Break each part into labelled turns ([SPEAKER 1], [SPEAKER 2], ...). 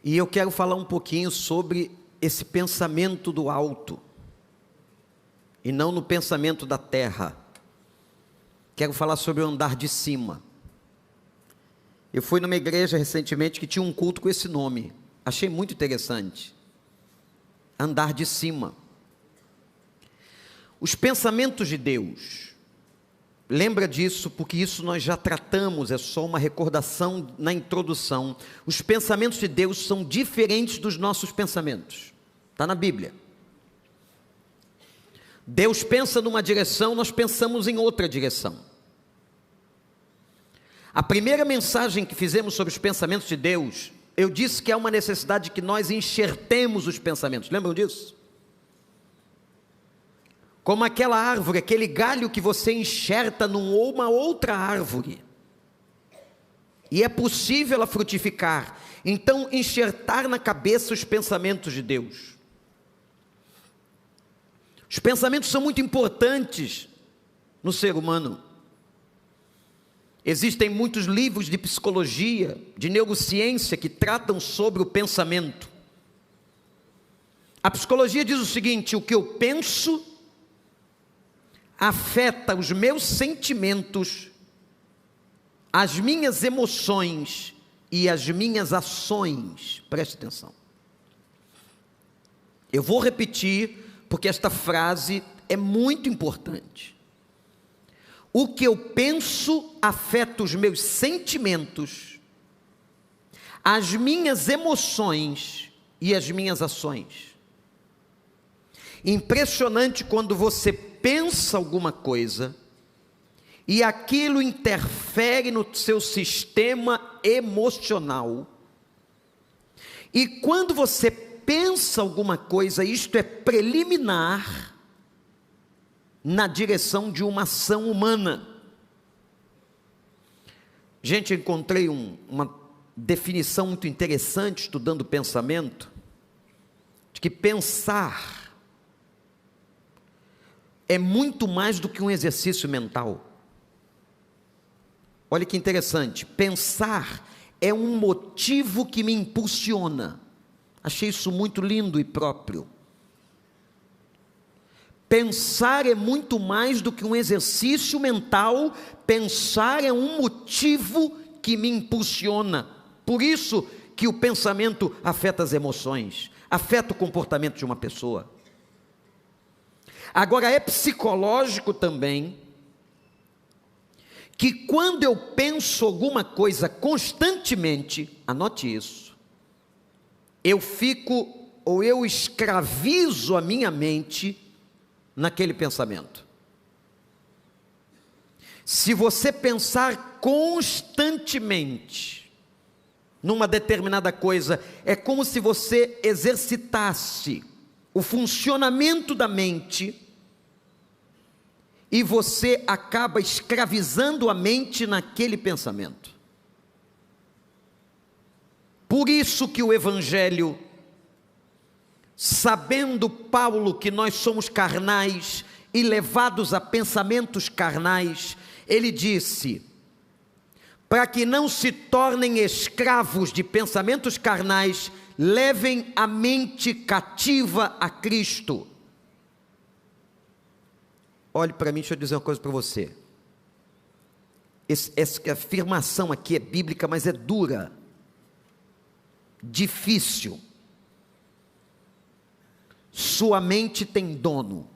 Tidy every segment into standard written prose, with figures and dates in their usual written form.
[SPEAKER 1] E eu quero falar um pouquinho sobre esse pensamento do alto, e não no pensamento da terra. Quero falar sobre o andar de cima. Eu fui numa igreja recentemente que tinha um culto com esse nome. Achei muito interessante. Andar de cima. Os pensamentos de Deus. Lembra disso, porque isso nós já tratamos, é só uma recordação na introdução. Os pensamentos de Deus são diferentes dos nossos pensamentos. Está na Bíblia. Deus pensa numa direção, nós pensamos em outra direção. A primeira mensagem que fizemos sobre os pensamentos de Deus, eu disse que há uma necessidade que nós enxertemos os pensamentos. Lembram disso? Como aquela árvore, aquele galho que você enxerta numa outra árvore. E é possível ela frutificar. Então, enxertar na cabeça os pensamentos de Deus. Os pensamentos são muito importantes no ser humano. Existem muitos livros de psicologia, de neurociência, que tratam sobre o pensamento. A psicologia diz o seguinte: o que eu penso afeta os meus sentimentos, as minhas emoções e as minhas ações. Preste atenção. Eu vou repetir, porque esta frase é muito importante. O que eu penso afeta os meus sentimentos, as minhas emoções e as minhas ações. Impressionante quando você pensa alguma coisa e aquilo interfere no seu sistema emocional. E quando você pensa alguma coisa, isto é preliminar na direção de uma ação humana. Gente, eu encontrei uma definição muito interessante estudando o pensamento, de que pensar é muito mais do que um exercício mental. Olha que interessante, pensar é um motivo que me impulsiona. Achei isso muito lindo e próprio. Pensar é muito mais do que um exercício mental, pensar é um motivo que me impulsiona. Por isso que o pensamento afeta as emoções, afeta o comportamento de uma pessoa. Agora, é psicológico também, que quando eu penso alguma coisa constantemente, anote isso, eu fico, ou eu escravizo a minha mente naquele pensamento. Se você pensar constantemente numa determinada coisa, é como se você exercitasse o funcionamento da mente, e você acaba escravizando a mente naquele pensamento. Por isso que o Evangelho, sabendo Paulo que nós somos carnais e levados a pensamentos carnais, ele disse: para que não se tornem escravos de pensamentos carnais, levem a mente cativa a Cristo. Olhe para mim, deixa eu dizer uma coisa para você. Essa afirmação aqui é bíblica, mas é dura, difícil. Sua mente tem dono.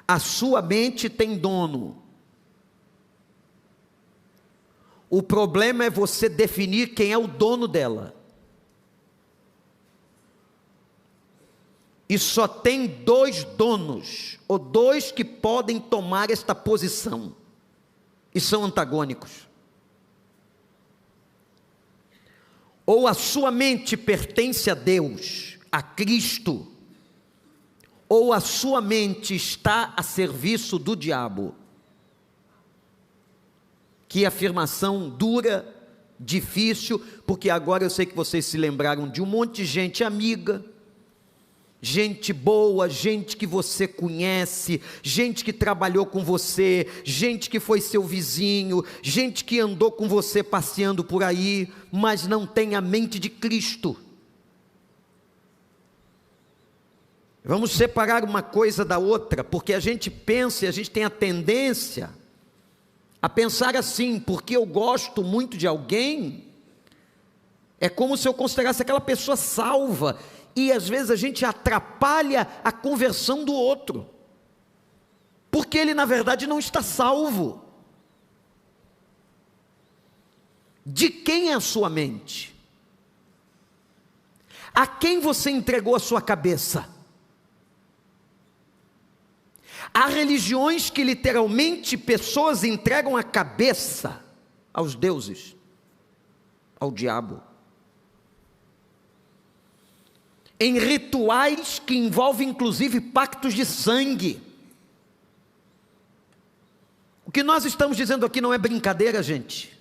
[SPEAKER 1] A sua mente tem dono. O problema é você definir quem é o dono dela. E só tem dois donos, ou dois que podem tomar esta posição, e são antagônicos. Ou a sua mente pertence a Deus, a Cristo, ou a sua mente está a serviço do diabo. Que afirmação dura, difícil, porque agora eu sei que vocês se lembraram de um monte de gente amiga, gente boa, gente que você conhece, gente que trabalhou com você, gente que foi seu vizinho, gente que andou com você passeando por aí, mas não tem a mente de Cristo. Vamos separar uma coisa da outra, porque a gente pensa e a gente tem a tendência a pensar assim: porque eu gosto muito de alguém, é como se eu considerasse aquela pessoa salva, e às vezes a gente atrapalha a conversão do outro, porque ele na verdade não está salvo. De quem é a sua mente? A quem você entregou a sua cabeça? Há religiões que literalmente pessoas entregam a cabeça aos deuses, ao diabo, em rituais que envolvem inclusive pactos de sangue. O que nós estamos dizendo aqui não é brincadeira, gente.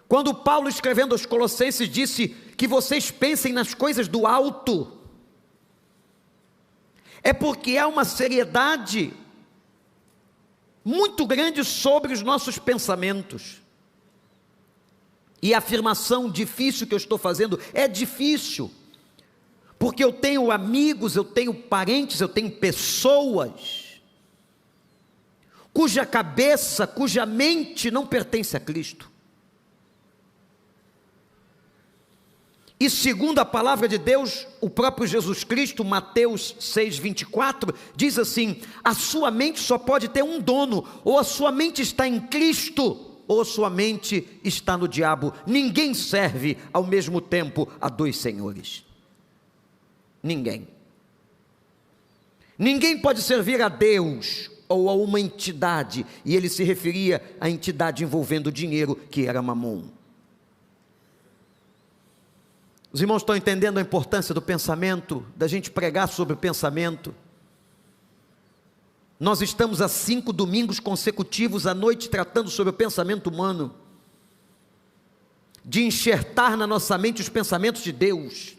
[SPEAKER 1] Quando Paulo, escrevendo aos Colossenses, disse que vocês pensem nas coisas do alto, é porque há uma seriedade muito grande sobre os nossos pensamentos. E a afirmação difícil que eu estou fazendo é difícil, porque eu tenho amigos, eu tenho parentes, eu tenho pessoas cuja cabeça, cuja mente não pertence a Cristo. E segundo a palavra de Deus, o próprio Jesus Cristo, Mateus 6,24, diz assim: a sua mente só pode ter um dono, ou a sua mente está em Cristo, ou a sua mente está no diabo. Ninguém serve ao mesmo tempo a dois senhores. Ninguém. Ninguém pode servir a Deus ou a uma entidade, e ele se referia à entidade envolvendo dinheiro, que era Mamon. Os irmãos estão entendendo a importância do pensamento, da gente pregar sobre o pensamento? Nós estamos há 5 domingos consecutivos à noite tratando sobre o pensamento humano, de enxertar na nossa mente os pensamentos de Deus.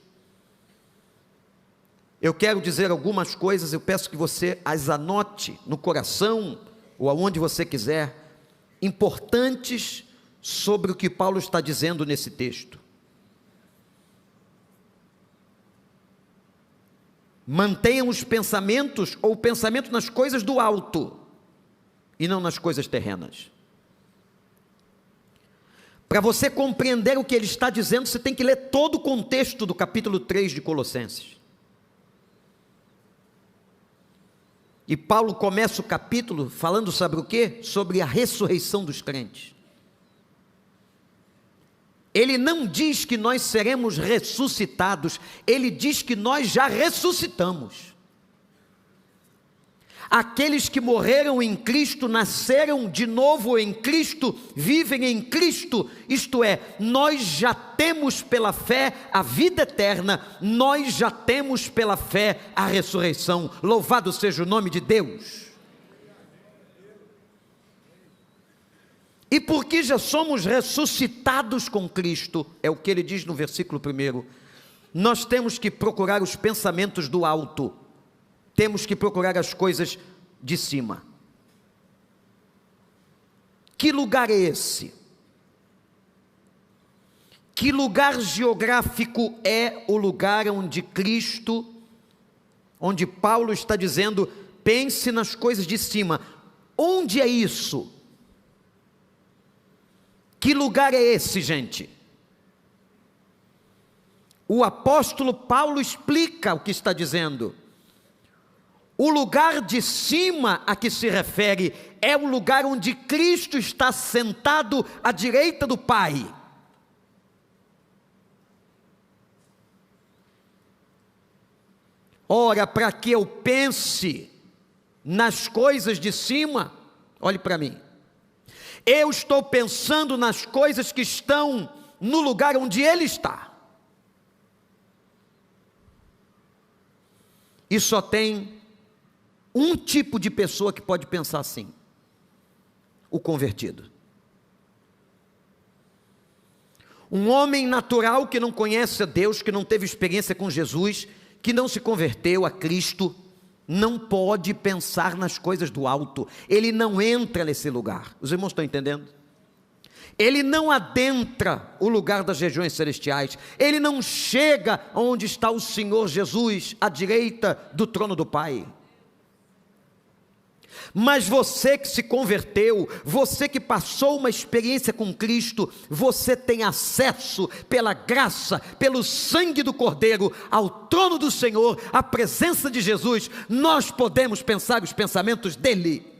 [SPEAKER 1] Eu quero dizer algumas coisas, eu peço que você as anote no coração, ou aonde você quiser, importantes sobre o que Paulo está dizendo nesse texto. Mantenham os pensamentos, ou o pensamento, nas coisas do alto, e não nas coisas terrenas. Para você compreender o que ele está dizendo, você tem que ler todo o contexto do capítulo 3 de Colossenses. E Paulo começa o capítulo falando sobre o quê? Sobre a ressurreição dos crentes. Ele não diz que nós seremos ressuscitados, ele diz que nós já ressuscitamos. Aqueles que morreram em Cristo, nasceram de novo em Cristo, vivem em Cristo, isto é, nós já temos pela fé a vida eterna, nós já temos pela fé a ressurreição. Louvado seja o nome de Deus. E porque já somos ressuscitados com Cristo, é o que ele diz no versículo 1, nós temos que procurar os pensamentos do alto, temos que procurar as coisas de cima. Que lugar é esse? Que lugar geográfico é o lugar onde Cristo, onde Paulo está dizendo, pense nas coisas de cima? Onde é isso? Que lugar é esse, gente? O apóstolo Paulo explica o que está dizendo. O lugar de cima a que se refere é o lugar onde Cristo está sentado à direita do Pai. Ora, para que eu pense nas coisas de cima, olhe para mim. Eu estou pensando nas coisas que estão no lugar onde Ele está. E só tem um tipo de pessoa que pode pensar assim: o convertido. Um homem natural que não conhece a Deus, que não teve experiência com Jesus, que não se converteu a Cristo, não pode pensar nas coisas do alto. Ele não entra nesse lugar. Os irmãos estão entendendo? Ele não adentra o lugar das regiões celestiais. Ele não chega onde está o Senhor Jesus, à direita do trono do Pai. Mas você que se converteu, você que passou uma experiência com Cristo, você tem acesso pela graça, pelo sangue do Cordeiro, ao trono do Senhor, à presença de Jesus. Nós podemos pensar os pensamentos dele.